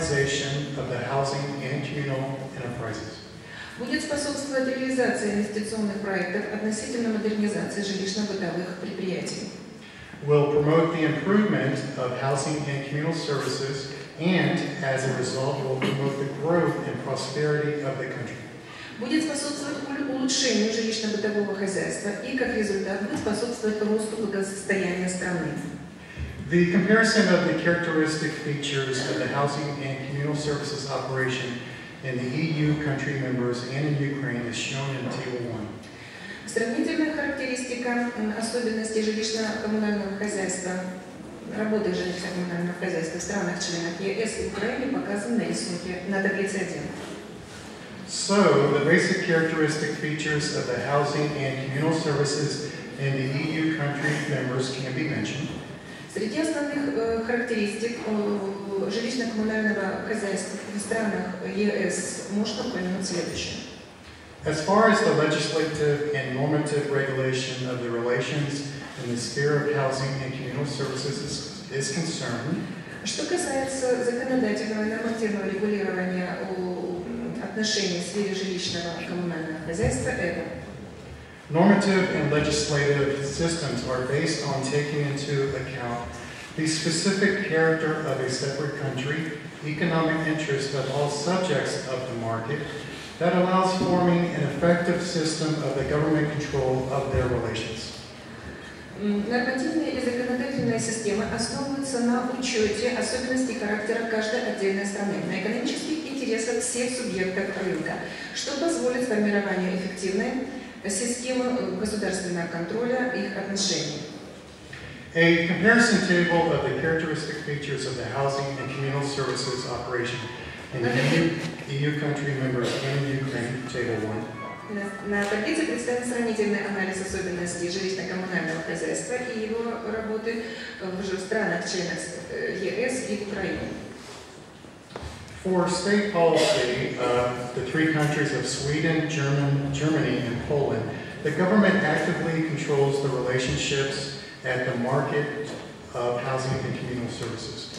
modernization of the housing and communal enterprises. Будет способствовать реализации инвестиционных проектов относительно модернизации жилищно-бытовых предприятий. Will promote the improvement of housing and communal services, and as a result will promote the growth and prosperity of the country. Будет способствовать улучшению жилищно-бытового хозяйства и, как результат, будет способствовать росту благосостояния страны. The comparison of the characteristic features of the housing and communal services operation in the EU country members and in Ukraine is shown in Table 1. Сравнительная характеристика особенностей жилищно-коммунального хозяйства, работы жилищно-коммунального хозяйства в странах-членах ЕС и Украине показана на рисунке на таблице 1. So, the basic characteristic features of the housing and communal services in the EU country members can be mentioned. Среди основных характеристик жилищно-коммунального хозяйства в странах ЕС можно упомянуть следующее. As far as the legislative and normative regulation of the relations in the sphere of housing and communal services is concerned, что касается законодательного и нормативного регулирования отношений в сфере жилищного коммунального хозяйства, это normative and legislative systems are based on taking into account the specific character of a separate country, economic interest of all subjects of the market, that allows forming an effective system of the government control of their relations. Нормативные и законодательные системы основываются на учете особенностей характера каждой отдельной страны, на экономических интересах всех субъектов рынка, что позволит формированию эффективной системы государственного контроля их отношений. A comparison table of the characteristic features of the housing and communal services operation in the EU country members and Ukraine, Table 1. На таблице представлен сравнительный анализ особенностей жилищно-коммунального хозяйства и его работы в странах-членах ЕС и в Украине. For state policy of the three countries of Sweden, Germany, and Poland, the government actively controls the relationships at the market of housing and communal services.